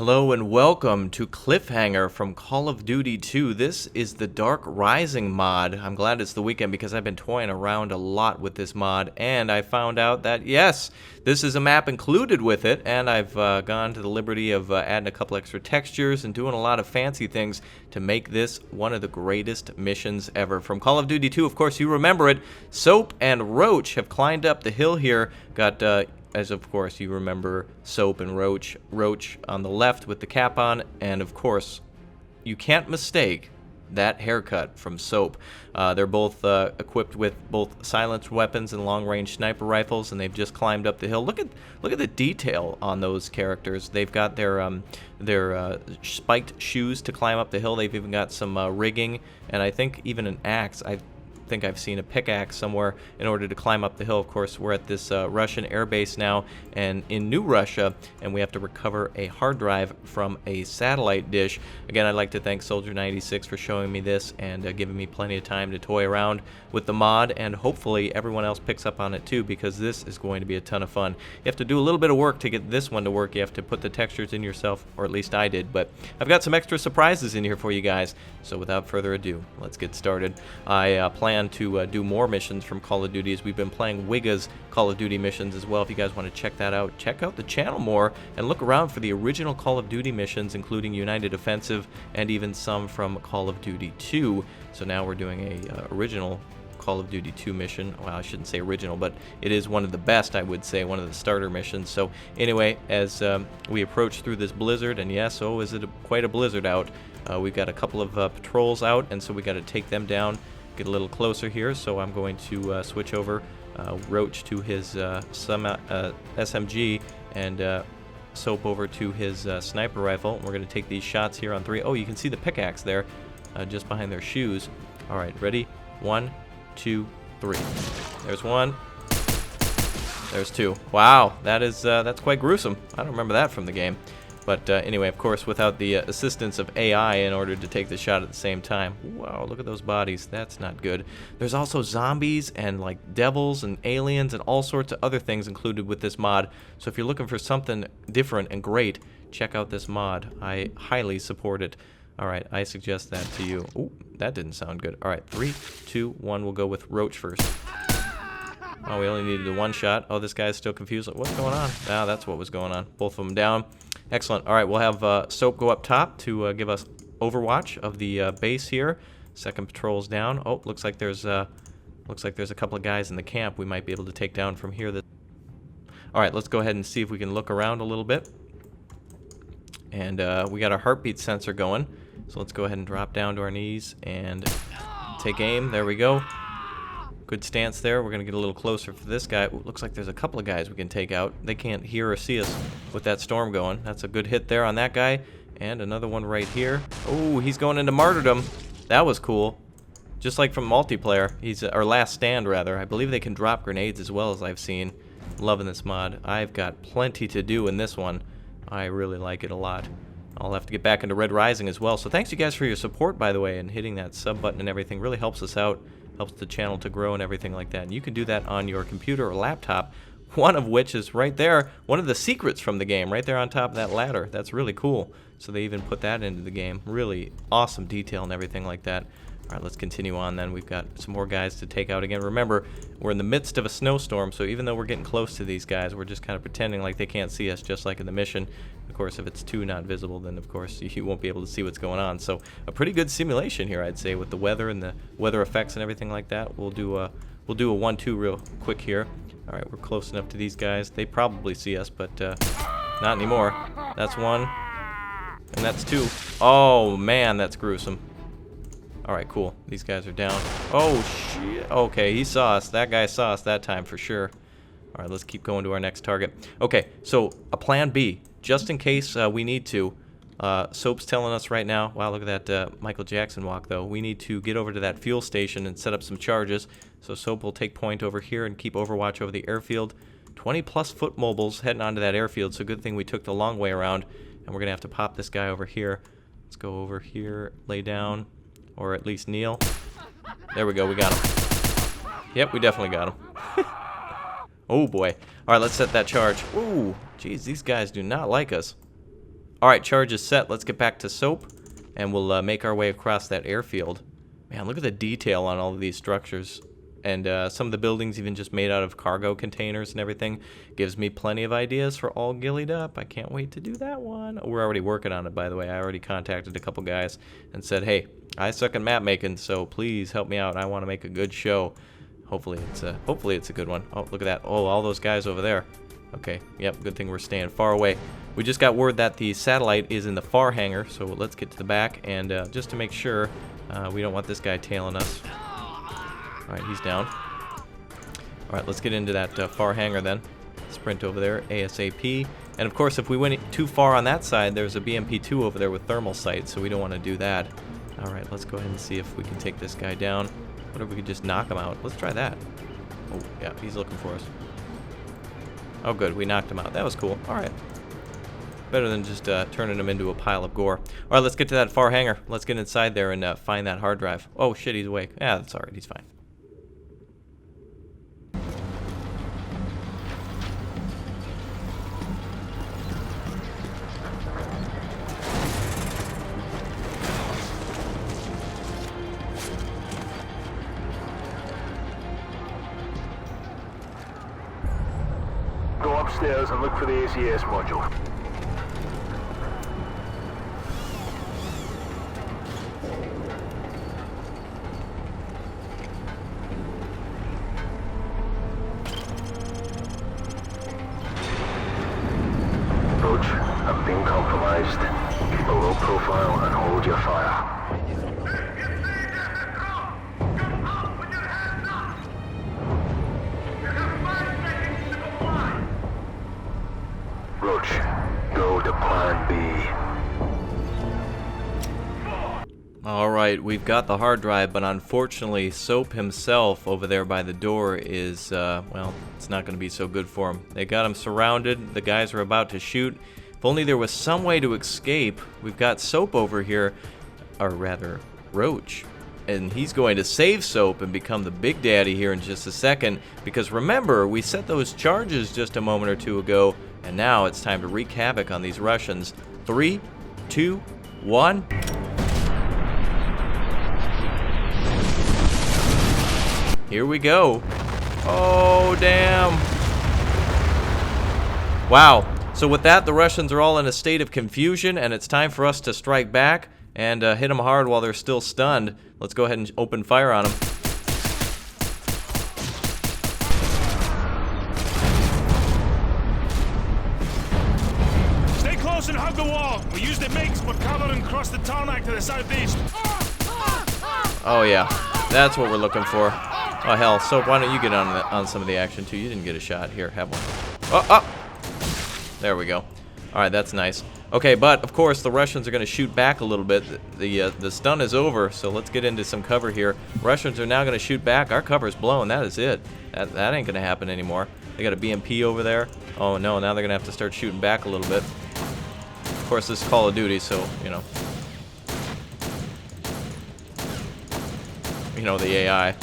Hello and welcome to Cliffhanger from Call of Duty 2. This is the Dark Rising mod. I'm glad it's the weekend because I've been toying around a lot with this mod, and I found out that, yes, this is a map included with it, and I've gone to the liberty of adding a couple extra textures and doing a lot of fancy things to make this one of the greatest missions ever. From Call of Duty 2, of course, you remember it, Soap and Roach have climbed up the hill here, got as of course you remember Soap and Roach on the left with the cap on, and of course you can't mistake that haircut from Soap. They're both equipped with both silenced weapons and long-range sniper rifles, and they've just climbed up the hill. Look at the detail on those characters. They've got their spiked shoes to climb up the hill. They've even got some rigging, and I think even an axe. I think I've seen a pickaxe somewhere in order to climb up the hill. Of course, we're at this Russian air base now, and in New Russia, and we have to recover a hard drive from a satellite dish. Again, I'd like to thank Soldier96 for showing me this and giving me plenty of time to toy around with the mod, and hopefully everyone else picks up on it too, because this is going to be a ton of fun. You have to do a little bit of work to get this one to work. You have to put the textures in yourself, or at least I did, but I've got some extra surprises in here for you guys. So without further ado, let's get started. I plan to do more missions from Call of Duty, as we've been playing Wiga's Call of Duty missions as well. If you guys want to check that out, check out the channel more and look around for the original Call of Duty missions, including United Offensive and even some from Call of Duty 2. So now we're doing a original Call of Duty 2 mission. Well, I shouldn't say original, but it is one of the best, I would say, one of the starter missions. So anyway, as we approach through this blizzard, and yes, oh, is it quite a blizzard out, we've got a couple of patrols out, and so we got to take them down, get a little closer here. So I'm going to switch over Roach to his SMG, and Soap over to his sniper rifle. We're going to take these shots here on 3. Oh, you can see the pickaxe there just behind their shoes. All right, ready? 1, 2, 3. There's 1. There's 2. Wow, that's quite gruesome. I don't remember that from the game. But anyway, of course, without the assistance of AI in order to take the shot at the same time. Wow, look at those bodies. That's not good. There's also zombies and like devils and aliens and all sorts of other things included with this mod. So if you're looking for something different and great, check out this mod. I highly support it. All right, I suggest that to you. Ooh, that didn't sound good. All right, 3, 2, 1. We'll go with Roach first. Oh, we only needed the 1 shot. Oh, this guy's still confused. What's going on? Ah, that's what was going on. Both of them down. Excellent. All right, we'll have Soap go up top to give us overwatch of the base here. Second patrol's down. Oh, looks like there's a couple of guys in the camp we might be able to take down from here. All right, let's go ahead and see if we can look around a little bit. And we got our heartbeat sensor going. So let's go ahead and drop down to our knees and take aim. There we go. Good stance there. We're going to get a little closer for this guy. Ooh, looks like there's a couple of guys we can take out. They can't hear or see us with that storm going. That's a good hit there on that guy. And another one right here. Oh, he's going into martyrdom. That was cool. Just like from multiplayer. He's our last stand, rather. I believe they can drop grenades as well, as I've seen. Loving this mod. I've got plenty to do in this one. I really like it a lot. I'll have to get back into Red Rising as well. So thanks you guys for your support, by the way, and hitting that sub button and everything. Really helps us out. Helps the channel to grow and everything like that. And you can do that on your computer or laptop, one of which is right there, one of the secrets from the game, right there on top of that ladder. That's really cool. So they even put that into the game. Really awesome detail and everything like that. All right, let's continue on then. We've got some more guys to take out again. Remember, we're in the midst of a snowstorm, so even though we're getting close to these guys, we're just kind of pretending like they can't see us, just like in the mission. Of course, if it's too not visible, then of course you won't be able to see what's going on. So a pretty good simulation here, I'd say, with the weather and the weather effects and everything like that. We'll do a 1-2 real quick here. All right, we're close enough to these guys. They probably see us, but not anymore. That's 1, and that's 2. Oh man, that's gruesome. Alright, cool. These guys are down. Oh, shit. Okay, he saw us. That guy saw us that time for sure. Alright, let's keep going to our next target. Okay, so a plan B. Just in case we need to. Soap's telling us right now. Wow, look at that Michael Jackson walk, though. We need to get over to that fuel station and set up some charges. So Soap will take point over here and keep overwatch over the airfield. 20-plus foot mobiles heading onto that airfield, so good thing we took the long way around. And we're going to have to pop this guy over here. Let's go over here, lay down. Or at least kneel. There we go, we got him. Yep, we definitely got him. Oh boy. Alright, let's set that charge. Ooh, geez, these guys do not like us. All right, charge is set. Let's get back to Soap, and we'll make our way across that airfield. Man, look at the detail on all of these structures. And some of the buildings even just made out of cargo containers and everything. Gives me plenty of ideas for all gillied up. I can't wait to do that one. We're already working on it, by the way. I already contacted a couple guys and said, hey, I suck in map making, so please help me out. I want to make a good show. Hopefully it's a good one. Oh, look at that. Oh, all those guys over there. Okay, yep, good thing we're staying far away. We just got word that the satellite is in the far hangar, so let's get to the back. And just to make sure, we don't want this guy tailing us. Alright, he's down. Alright, let's get into that far hangar then. Sprint over there, ASAP. And of course, if we went too far on that side, there's a BMP-2 over there with thermal sight, so we don't want to do that. Alright, let's go ahead and see if we can take this guy down. What if we could just knock him out? Let's try that. Oh, yeah, he's looking for us. Oh, good, we knocked him out. That was cool. Alright. Better than just turning him into a pile of gore. Alright, let's get to that far hangar. Let's get inside there and find that hard drive. Oh, shit, he's awake. Yeah, that's alright, he's fine. Go upstairs and look for the ACS module. Roach, I'm being compromised. Keep a low profile and hold your fire. Roach, go to plan B. Alright, we've got the hard drive, but unfortunately, Soap himself over there by the door is, well, it's not going to be so good for him. They got him surrounded, the guys are about to shoot. If only there was some way to escape. We've got Soap over here, or rather, Roach. And he's going to save Soap and become the big daddy here in just a second, because remember, we set those charges just a moment or two ago, and now it's time to wreak havoc on these Russians. 3, 2, 1. Here we go. Oh, damn. Wow. So with that, the Russians are all in a state of confusion, and it's time for us to strike back and hit them hard while they're still stunned. Let's go ahead and open fire on them. Stay close and hug the wall. We use the MiGs, but cover and cross the tarmac to the southeast. Oh yeah, that's what we're looking for. Oh hell, so why don't you get on some of the action too? You didn't get a shot. Here, have one. Oh! There we go. Alright, that's nice. Okay, but of course the Russians are going to shoot back a little bit. The stun is over, so let's get into some cover here. Russians are now going to shoot back. Our cover's blown. That is it. That ain't going to happen anymore. They got a BMP over there. Oh no, now they're going to have to start shooting back a little bit. Of course, this is Call of Duty, so, you know, the AI.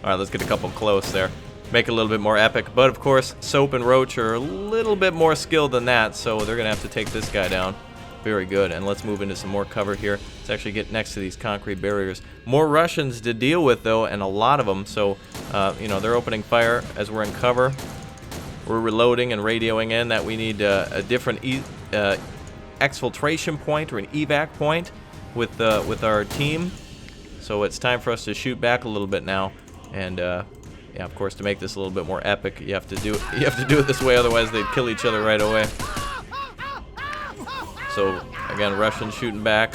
Alright, let's get a couple close there. Make it a little bit more epic. But of course, Soap and Roach are a little bit more skilled than that, so they're going to have to take this guy down. Very good. And let's move into some more cover here. Let's actually get next to these concrete barriers. More Russians to deal with, though, and a lot of them. So, they're opening fire as we're in cover. We're reloading and radioing in that we need a different exfiltration point or an evac point with our team. So it's time for us to shoot back a little bit now, and yeah, of course, to make this a little bit more epic, you have to do it this way, otherwise they'd kill each other right away. So again, Russians shooting back,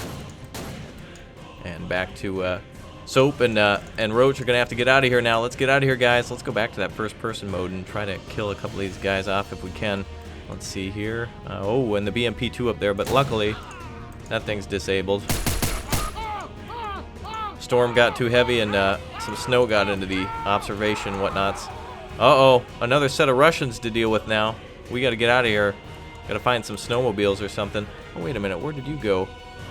and back to Soap and Roach are gonna have to get out of here now. Let's get out of here, guys. Let's go back to that first-person mode and try to kill a couple of these guys off if we can. Let's see here. Oh, and the BMP-2 up there, but luckily that thing's disabled. Storm got too heavy and some snow got into the observation whatnots. Uh-oh, another set of Russians to deal with now. We gotta get out of here. Gotta find some snowmobiles or something. Oh, wait a minute, where did you go?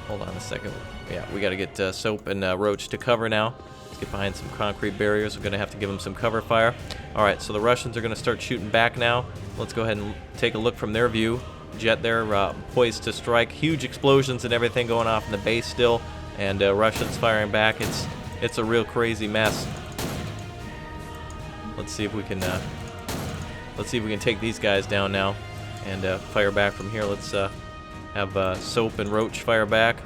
Hold on a second. Yeah, we gotta get Soap and Roach to cover now. Let's get behind some concrete barriers. We're gonna have to give them some cover fire. Alright, so the Russians are gonna start shooting back now. Let's go ahead and take a look from their view. jet there, poised to strike. Huge explosions and everything going off in the base still, and Russians firing back. It's a real crazy mess. Let's see if we can take these guys down now and fire back from here. Let's have Soap and Roach fire back.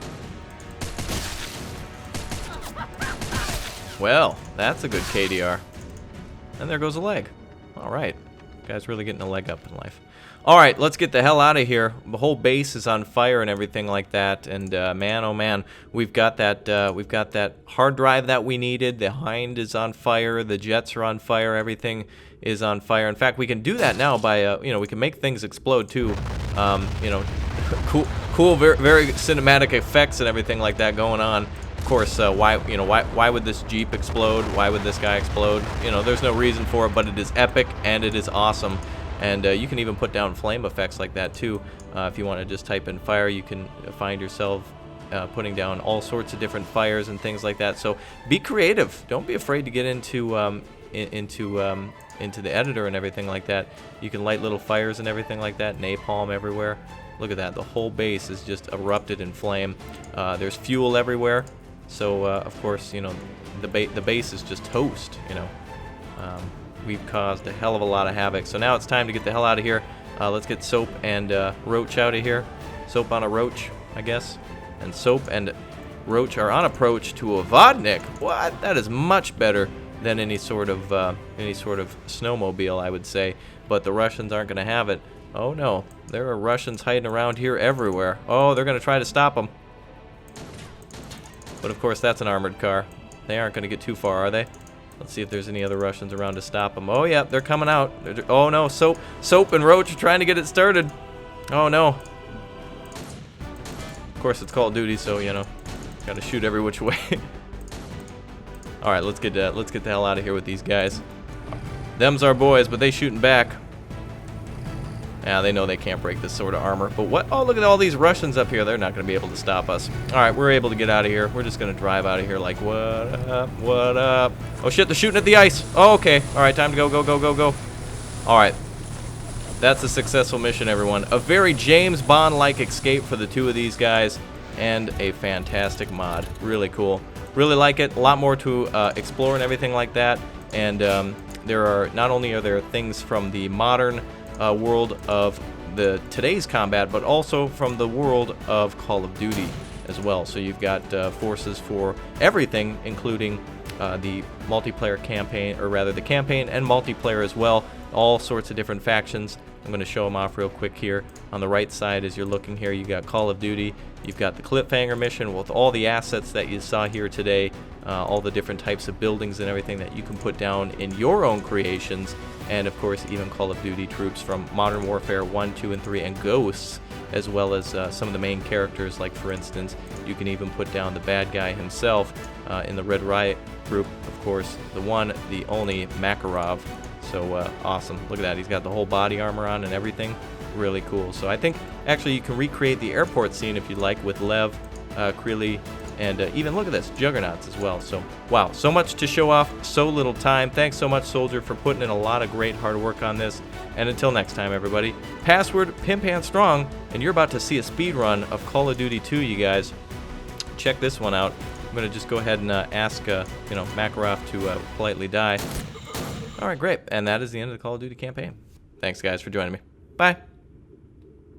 Well, that's a good KDR. And there goes a leg. All right. Guy's really getting a leg up in life. All right, let's get the hell out of here. The whole base is on fire and everything like that. And man, oh man, we've got that hard drive that we needed. The Hind is on fire. The jets are on fire. Everything is on fire. In fact, we can do that now by we can make things explode too. Cool, very cinematic effects and everything like that going on. Of course, why would this Jeep explode? Why would this guy explode? There's no reason for it, but it is epic and it is awesome. And you can even put down flame effects like that too. If you want to just type in fire, you can find yourself putting down all sorts of different fires and things like that. So be creative. Don't be afraid to get into the editor and everything like that. You can light little fires and everything like that. Napalm everywhere. Look at that. The whole base is just erupted in flame. There's fuel everywhere. So of course, the base is just toast. We've caused a hell of a lot of havoc. So now it's time to get the hell out of here. Let's get Soap and Roach out of here. Soap on a Roach, I guess. And Soap and Roach are on approach to a Vodnik. What? That is much better than any sort of snowmobile, I would say. But the Russians aren't going to have it. Oh no, there are Russians hiding around here everywhere. Oh, they're going to try to stop them. But of course, that's an armored car. They aren't going to get too far, are they? Let's see if there's any other Russians around to stop them. Oh yeah, they're coming out. Oh no, Soap and Roach are trying to get it started. Oh no. Of course, it's Call of Duty, so gotta shoot every which way. All right, let's get the hell out of here with these guys. Them's our boys, but they shooting back. Yeah, they know they can't break this sort of armor. But what? Oh, look at all these Russians up here. They're not going to be able to stop us. All right, we're able to get out of here. We're just going to drive out of here like, what up? What up? Oh, shit, they're shooting at the ice. Oh, okay. All right, time to go, go, go, go, go. All right. That's a successful mission, everyone. A very James Bond-like escape for the two of these guys, and a fantastic mod. Really cool. Really like it. A lot more to explore and everything like that. And not only are there things from the modern world of today's combat, but also from the world of Call of Duty as well. So you've got forces for everything, including the multiplayer campaign, or rather the campaign and multiplayer as well. All sorts of different factions. I'm going to show them off real quick here. On the right side, as you're looking here, you got Call of Duty. You've got the Cliffhanger mission with all the assets that you saw here today, all the different types of buildings and everything that you can put down in your own creations. And of course, even Call of Duty troops from Modern Warfare 1, 2, and 3, and Ghosts, as well as some of the main characters. Like, for instance, you can even put down the bad guy himself in the Red Riot group, of course, the one, the only Makarov. So awesome. Look at that. He's got the whole body armor on and everything. Really cool. So I think actually you can recreate the airport scene if you'd like with Lev, Creely, and even look at this, Juggernauts as well. So wow, so much to show off, so little time. Thanks so much, Soldier, for putting in a lot of great hard work on this. And until next time, everybody, password PimPantStrong, and you're about to see a speed run of Call of Duty 2, you guys. Check this one out. I'm gonna just go ahead and ask Makarov to politely die. All right, great. And that is the end of the Call of Duty campaign. Thanks, guys, for joining me. Bye.